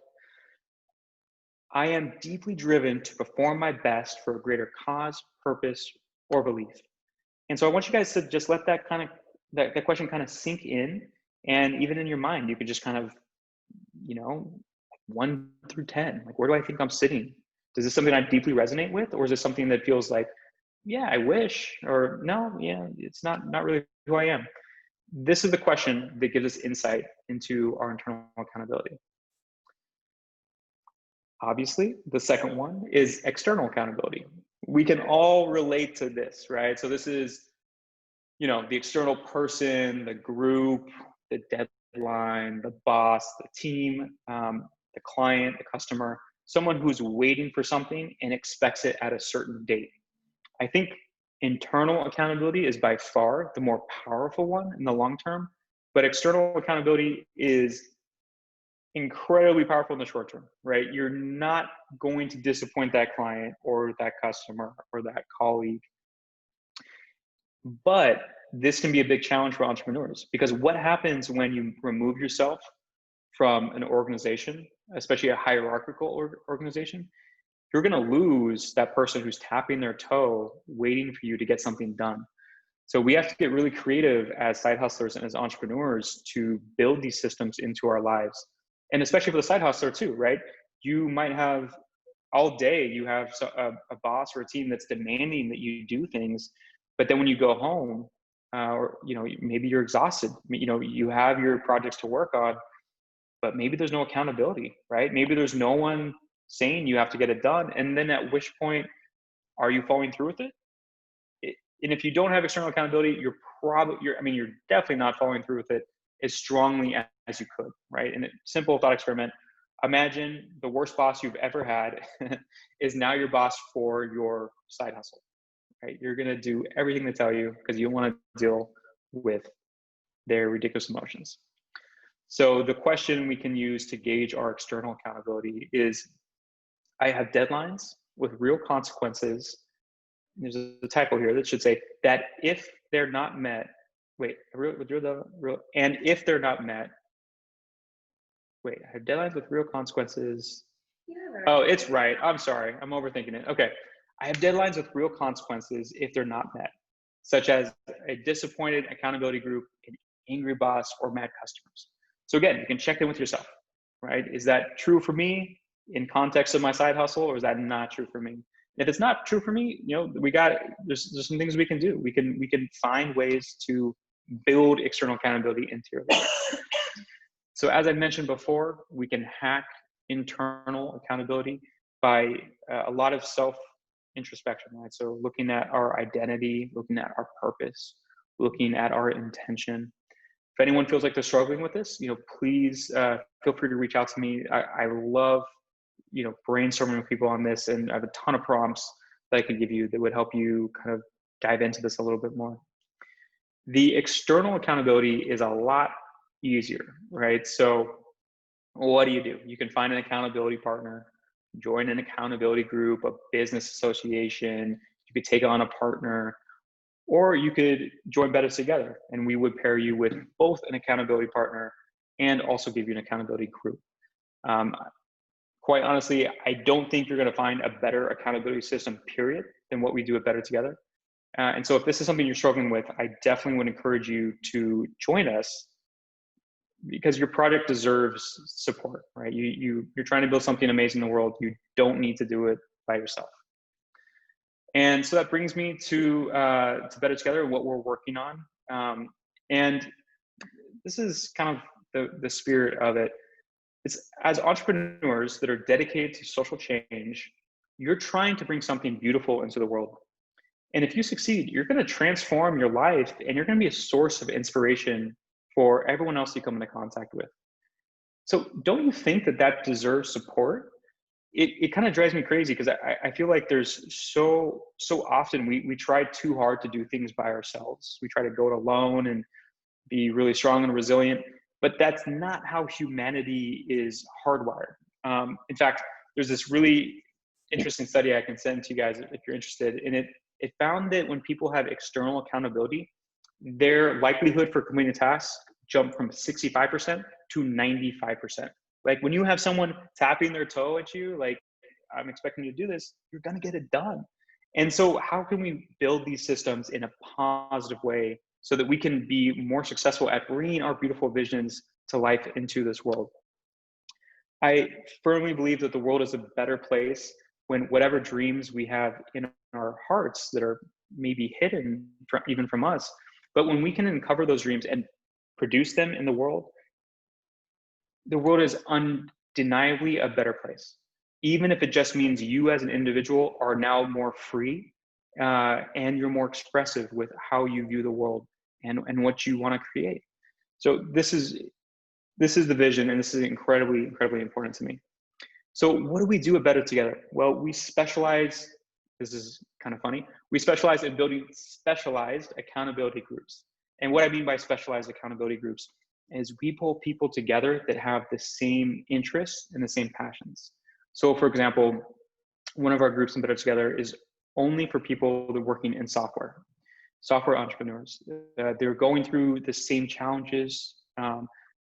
I am deeply driven to perform my best for a greater cause, purpose, or belief. And so I want you guys to just let that that question kind of sink in. And even in your mind, you could just kind of, you know, 1 through 10, like, where do I think I'm sitting? Is this something I deeply resonate with? Or is it something that feels like, yeah, I wish, or no, yeah, it's not really who I am? This is the question that gives us insight into our internal accountability. Obviously, the second one is external accountability. We can all relate to this, right? So this is, you know, the external person, the group, the deadline, the boss, the team, the client, the customer, someone who's waiting for something and expects it at a certain date. I think internal accountability is by far the more powerful one in the long term, but external accountability is incredibly powerful in the short term, right? You're not going to disappoint that client or that customer or that colleague. But this can be a big challenge for entrepreneurs, because what happens when you remove yourself from an organization, especially a hierarchical organization? You're going to lose that person who's tapping their toe, waiting for you to get something done. So we have to get really creative as side hustlers and as entrepreneurs to build these systems into our lives. And especially for the side hustler too, right? You might have all day, you have a boss or a team that's demanding that you do things, but then when you go home, or maybe you're exhausted, you have your projects to work on, but maybe there's no accountability, right? Maybe there's no one saying you have to get it done. And then at which point are you following through with it? And if you don't have external accountability, you're definitely not following through with it as strongly as you could, right? And a simple thought experiment: imagine the worst boss you've ever had is now your boss for your side hustle, right? You're going to do everything they tell you because you don't want to deal with their ridiculous emotions. So the question we can use to gauge our external accountability is, I have deadlines with real consequences. There's a typo here that should say that if they're not met, and if they're not met, I have deadlines with real consequences. Yeah, Oh, it's right. I'm sorry. I'm overthinking it. Okay. I have deadlines with real consequences if they're not met, such as a disappointed accountability group, an angry boss, or mad customers. So again, you can check in with yourself, right? Is that true for me in context of my side hustle, or is that not true for me? If it's not true for me, there's some things we can do. We can find ways to build external accountability into your life. So as I mentioned before, we can hack internal accountability by a lot of self-introspection, right? So looking at our identity, looking at our purpose, looking at our intention. If anyone feels like they're struggling with this, please feel free to reach out to me. I love brainstorming with people on this, and I have a ton of prompts that I could give you that would help you kind of dive into this a little bit more. The external accountability is a lot easier, right? So what do? You can find an accountability partner, join an accountability group, a business association. You could take on a partner, or you could join Better Together, and we would pair you with both an accountability partner and also give you an accountability group. Quite honestly, I don't think you're going to find a better accountability system, period, than what we do at Better Together. And so if this is something you're struggling with, I definitely would encourage you to join us, because your project deserves support, right? You're trying to build something amazing in the world. You don't need to do it by yourself. And so that brings me to Better Together and what we're working on. And this is kind of the spirit of it. It's, as entrepreneurs that are dedicated to social change, you're trying to bring something beautiful into the world. And if you succeed, you're going to transform your life, and you're going to be a source of inspiration for everyone else you come into contact with. So don't you think that deserves support? It kind of drives me crazy, because I feel like there's so often we try too hard to do things by ourselves. We try to go it alone and be really strong and resilient, but that's not how humanity is hardwired. In fact, there's this really interesting study I can send to you guys if you're interested. And it found that when people have external accountability, their likelihood for completing a task jumped from 65% to 95%. Like when you have someone tapping their toe at you, like, I'm expecting you to do this, you're going to get it done. And so how can we build these systems in a positive way so that we can be more successful at bringing our beautiful visions to life into this world? I firmly believe that the world is a better place when whatever dreams we have in our hearts that are maybe hidden even from us, but when we can uncover those dreams and produce them in the world is undeniably a better place. Even if it just means you as an individual are now more free, and you're more expressive with how you view the world and what you want to create. So this is the vision, and this is incredibly important to me. So what do we do at Better Together? Well, we specialize this is kind of funny. We specialize in building specialized accountability groups. And what I mean by specialized accountability groups is we pull people together that have the same interests and the same passions. So for example, one of our groups in Better Together is only for people that are working in software entrepreneurs. They're going through the same challenges.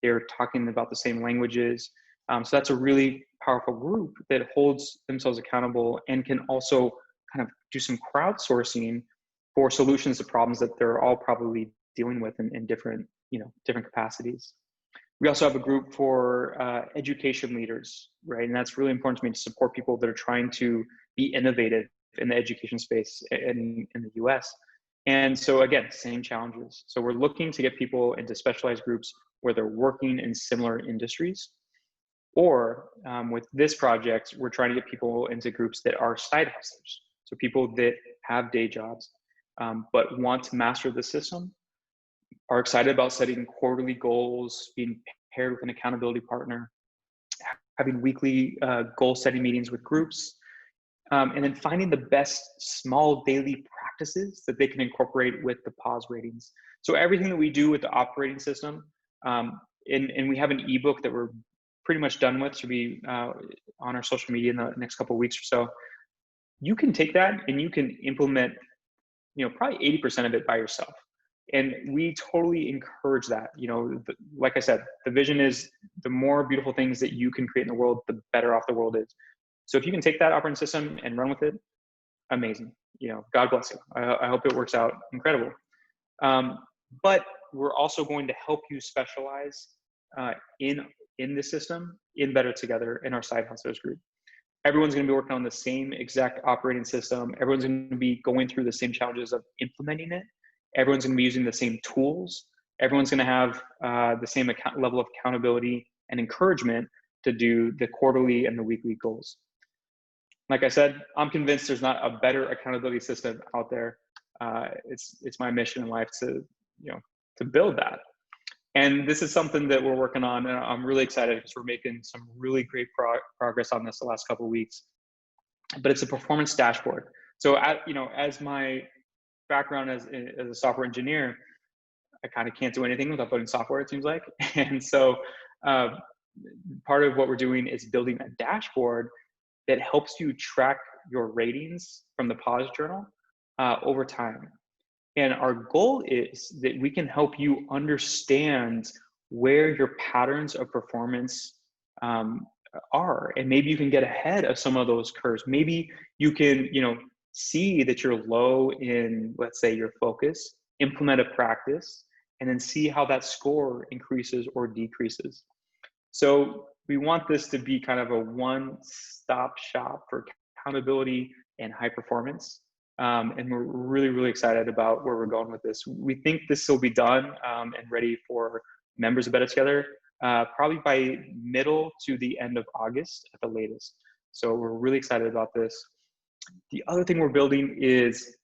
They're talking about the same languages. So that's a really powerful group that holds themselves accountable and can also kind of do some crowdsourcing for solutions to problems that they're all probably dealing with in different, different capacities. We also have a group for education leaders, right? And that's really important to me, to support people that are trying to be innovative in the education space in the US. And so again, same challenges. So we're looking to get people into specialized groups where they're working in similar industries. Or with this project, we're trying to get people into groups that are side hustlers. So people that have day jobs, but want to master the system, are excited about setting quarterly goals, being paired with an accountability partner, having weekly goal setting meetings with groups, and then finding the best small daily practices that they can incorporate with the pause ratings. So everything that we do with the operating system, and we have an ebook that we're pretty much done with, should be on our social media in the next couple of weeks or so. You can take that and you can implement, probably 80% of it by yourself. And we totally encourage that. Like I said, the vision is the more beautiful things that you can create in the world, the better off the world is. So if you can take that operating system and run with it, amazing. God bless you. I hope it works out incredible. But we're also going to help you specialize in the system in Better Together in our Side Hustlers group. Everyone's going to be working on the same exact operating system. Everyone's going to be going through the same challenges of implementing it. Everyone's going to be using the same tools. Everyone's going to have the same level of accountability and encouragement to do the quarterly and the weekly goals. Like I said, I'm convinced there's not a better accountability system out there. It's my mission in life to build that. And this is something that we're working on, and I'm really excited because we're making some really great progress on this the last couple of weeks. But it's a performance dashboard. So, as my background as a software engineer, I kind of can't do anything without building software, it seems like. And so part of what we're doing is building a dashboard that helps you track your ratings from the pause journal over time. And our goal is that we can help you understand where your patterns of performance are. And maybe you can get ahead of some of those curves. Maybe you can, see that you're low in, let's say, your focus, implement a practice, and then see how that score increases or decreases. So we want this to be kind of a one-stop shop for accountability and high performance. And we're really, really excited about where we're going with this. We think this will be done and ready for members of Better Together probably by middle to the end of August at the latest. So we're really excited about this. The other thing we're building is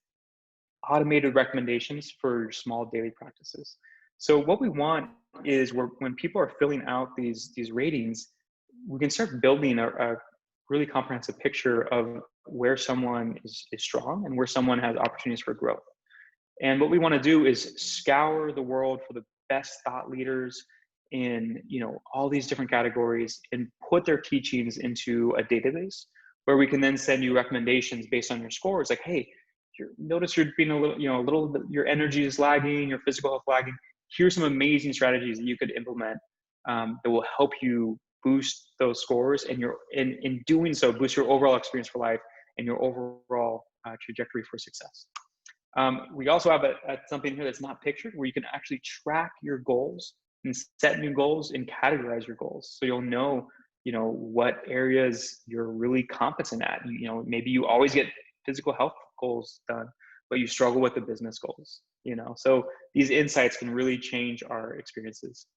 automated recommendations for your small daily practices. So what we want is when people are filling out these ratings, we can start building a really comprehensive picture of where someone is strong and where someone has opportunities for growth. And what we want to do is scour the world for the best thought leaders in all these different categories and put their teachings into a database where we can then send you recommendations based on your scores. Like, hey, notice you're being a little bit, your energy is lagging, your physical health lagging. Here's some amazing strategies that you could implement that will help you boost those scores, and in doing so, boost your overall experience for life and your overall trajectory for success. We also have something here that's not pictured, where you can actually track your goals and set new goals and categorize your goals. So you'll know, what areas you're really competent at. Maybe you always get physical health goals done, but you struggle with the business goals, So these insights can really change our experiences.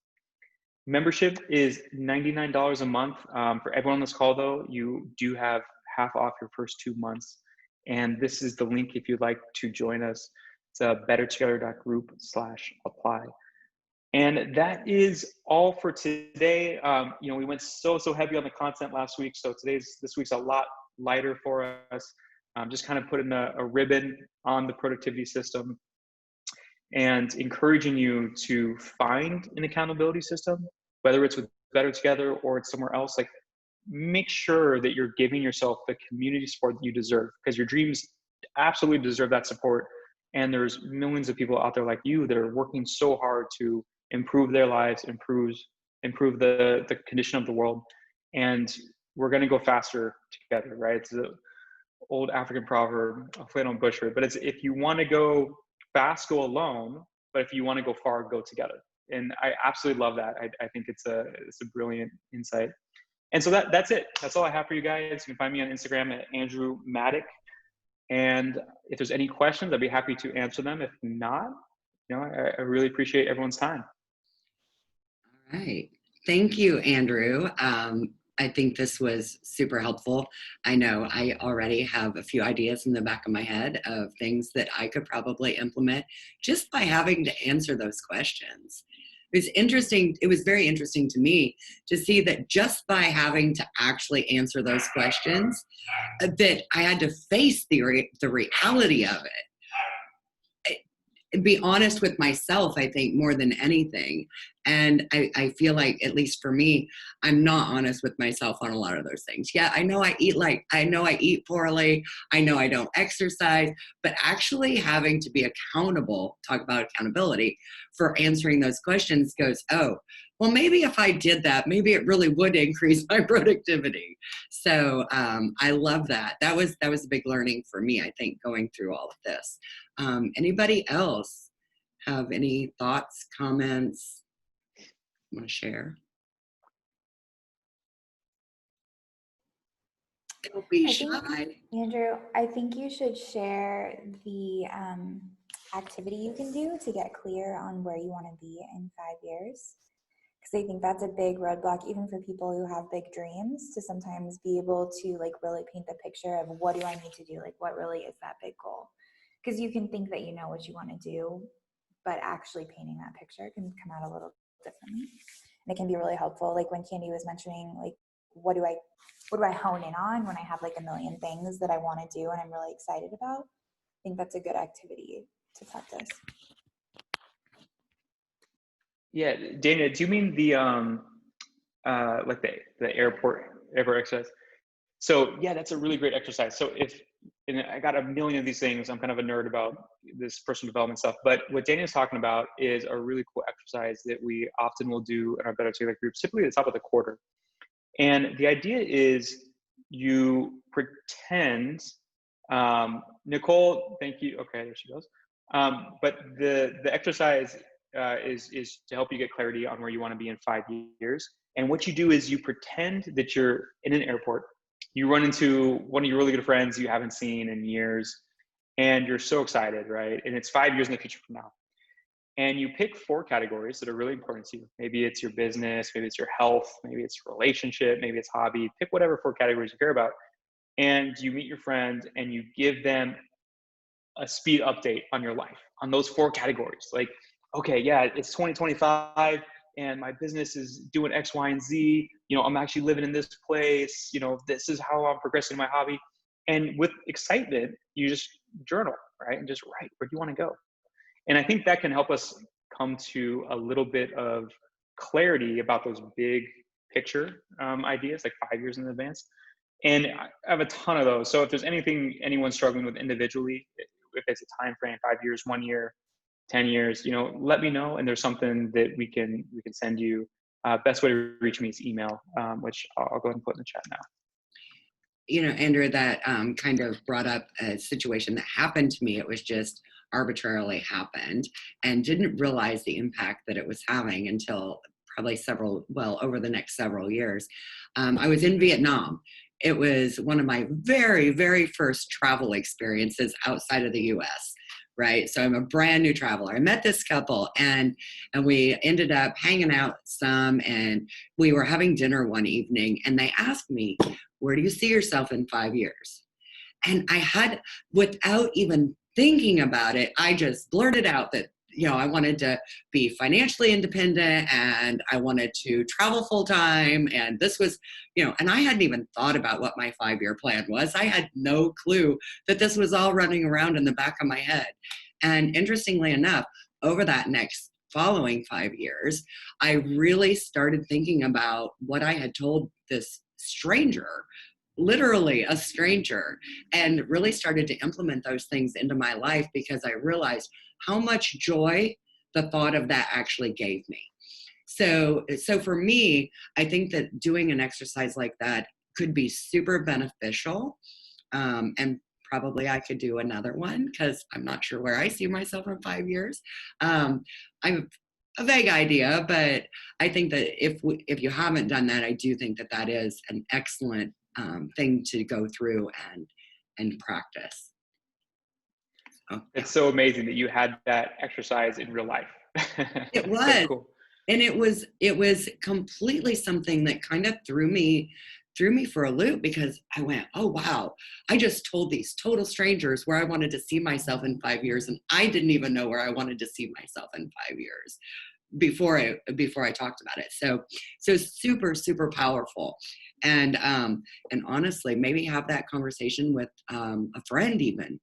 Membership is $99 a month. For everyone on this call, though, you do have half off your first 2 months. And this is the link if you'd like to join us. It's bettertogether.group/apply. And that is all for today. We went so heavy on the content last week. So this week's a lot lighter for us. just kind of putting a ribbon on the productivity system and encouraging you to find an accountability system, whether it's with Better Together or it's somewhere else. Like, make sure that you're giving yourself the community support that you deserve, because your dreams absolutely deserve that support. And there's millions of people out there like you that are working so hard to improve their lives, improve the condition of the world. And we're going to go faster together, right? It's an old African proverb, hopefully I don't butcher it, but it's, if you want to go fast, go alone, but if you want to go far, go together. And I absolutely love that. I think it's a brilliant insight. And so that's it. That's all I have for you guys. You can find me on Instagram at Andrew Maddock. And if there's any questions, I'd be happy to answer them. If not, I really appreciate everyone's time. All right. Thank you, Andrew. I think this was super helpful. I know I already have a few ideas in the back of my head of things that I could probably implement just by having to answer those questions. It was very interesting to me to see that just by having to actually answer those questions, that I had to face the reality of it. Be honest with myself, I think, more than anything. And I feel like, at least for me, I'm not honest with myself on a lot of those things. Yeah, I know I eat poorly. I know I don't exercise, but actually having to be accountable, talk about accountability for answering those questions goes, oh, well, maybe if I did that, maybe it really would increase my productivity. So I love that. That was a big learning for me, I think, going through all of this. Anybody else have any thoughts, comments, want to share? Don't be shy. Andrew, I think you should share the activity you can do to get clear on where you want to be in 5 years. Because I think that's a big roadblock, even for people who have big dreams, to sometimes be able to like really paint the picture of what do I need to do? Like, what really is that big goal? Because you can think that you know what you want to do, but actually painting that picture can come out a little differently. And it can be really helpful. Like when Candy was mentioning, like, what do I hone in on when I have like a million things that I want to do and I'm really excited about? I think that's a good activity to practice. Yeah, Dana, do you mean the like the airport exercise? So yeah, that's a really great exercise. So and I got a million of these things. I'm kind of a nerd about this personal development stuff. But what Dana's talking about is a really cool exercise that we often will do in our Better Together groups, typically at the top of the quarter. And the idea is you pretend, Nicole, thank you. Okay, there she goes. But the exercise is to help you get clarity on where you want to be in 5 years. And what you do is you pretend that you're in an airport. You run into one of your really good friends you haven't seen in years, and you're so excited, right? And it's 5 years in the future from now. And you pick 4 categories that are really important to you. Maybe it's your business, maybe it's your health, maybe it's relationship, maybe it's hobby. Pick whatever 4 categories you care about. And you meet your friend and you give them a speed update on your life, on those 4 categories. Like, okay, yeah, it's 2025 and my business is doing X, Y, and Z. I'm actually living in this place. This is how I'm progressing my hobby. And with excitement, you just journal, right? And just write, where do you want to go? And I think that can help us come to a little bit of clarity about those big picture ideas, like 5 years in advance. And I have a ton of those. So if there's anything anyone's struggling with individually, if it's a time frame, 5 years, 1 year, 10 years, let me know. And there's something that we can send you. Best way to reach me is email, which I'll go ahead and put in the chat now. Andrew, that kind of brought up a situation that happened to me. It was just arbitrarily happened and didn't realize the impact that it was having until probably over the next several years. I was in Vietnam. It was one of my very, very first travel experiences outside of the US, right? So I'm a brand new traveler. I met this couple and we ended up hanging out some, and we were having dinner one evening and they asked me, where do you see yourself in 5 years? And I had, without even thinking about it, I just blurted out that, I wanted to be financially independent, and I wanted to travel full time. And this was, and I hadn't even thought about what my 5-year plan was. I had no clue that this was all running around in the back of my head. And interestingly enough, over that next following 5 years, I really started thinking about what I had told this stranger, literally a stranger, and really started to implement those things into my life, because I realized how much joy the thought of that actually gave me. So for me, I think that doing an exercise like that could be super beneficial. And probably I could do another one, because I'm not sure where I see myself in 5 years. I'm a vague idea, but I think that if you haven't done that, I do think that is an excellent thing to go through and practice. It's so amazing that you had that exercise in real life. It was. So cool. And it was completely something that kind of threw me for a loop, because I went, oh wow, I just told these total strangers where I wanted to see myself in 5 years, and I didn't even know where I wanted to see myself in 5 years before I talked about it. So super, super powerful. And honestly, maybe have that conversation with a friend even,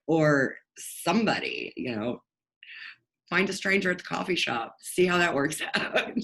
or somebody, find a stranger at the coffee shop, see how that works out.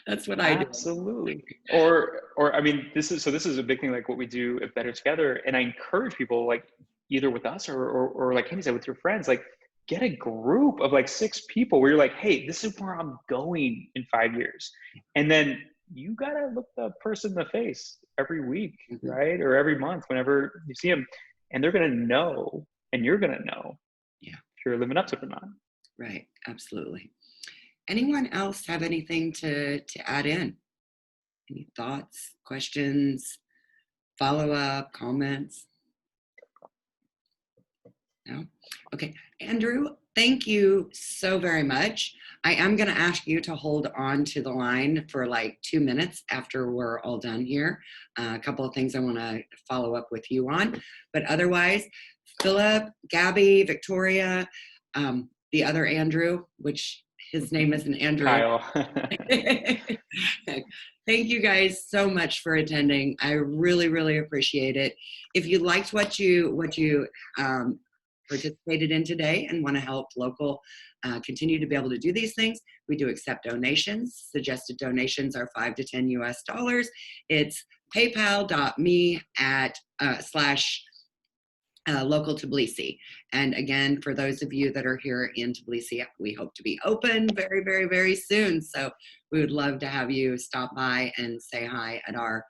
That's what I do. Absolutely. Or I mean, this is a big thing, like what we do at Better Together. And I encourage people, like either with us or like Kenny said, with your friends, like get a group of like 6 people where you're like, hey, this is where I'm going in 5 years. And then you got to look the person in the face every week, right? Or every month, whenever you see them, and they're going to know, and you're going to know if you're living up to it or not. Right. Absolutely. Anyone else have anything to add in? Any thoughts, questions, follow-up, comments? No? Okay. Andrew, thank you so very much. I am going to ask you to hold on to the line for like 2 minutes after we're all done here. A couple of things I want to follow up with you on. But otherwise, Philip, Gabby, Victoria, the other Andrew, which his name isn't Andrew. Kyle. Thank you guys so much for attending. I really, really appreciate it. If you liked what you participated in today and want to help local continue to be able to do these things, we do accept donations. Suggested donations are $5 to $10 US. It's paypal.me / local Tbilisi. And again, for those of you that are here in Tbilisi, we hope to be open very, very, very soon. So we would love to have you stop by and say hi at our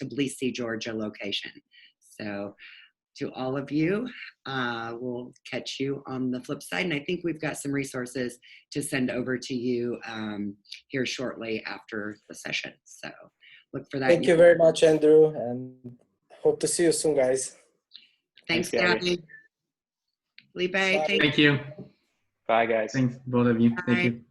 Tbilisi, Georgia location. So to all of you, we'll catch you on the flip side. And I think we've got some resources to send over to you here shortly after the session. So look for that. Thank you very much, Andrew, and hope to see you soon, guys. Thanks, Gabby. Gabby. Felipe, Thank you. Bye, guys. Thanks, both of you. Bye. Thank you.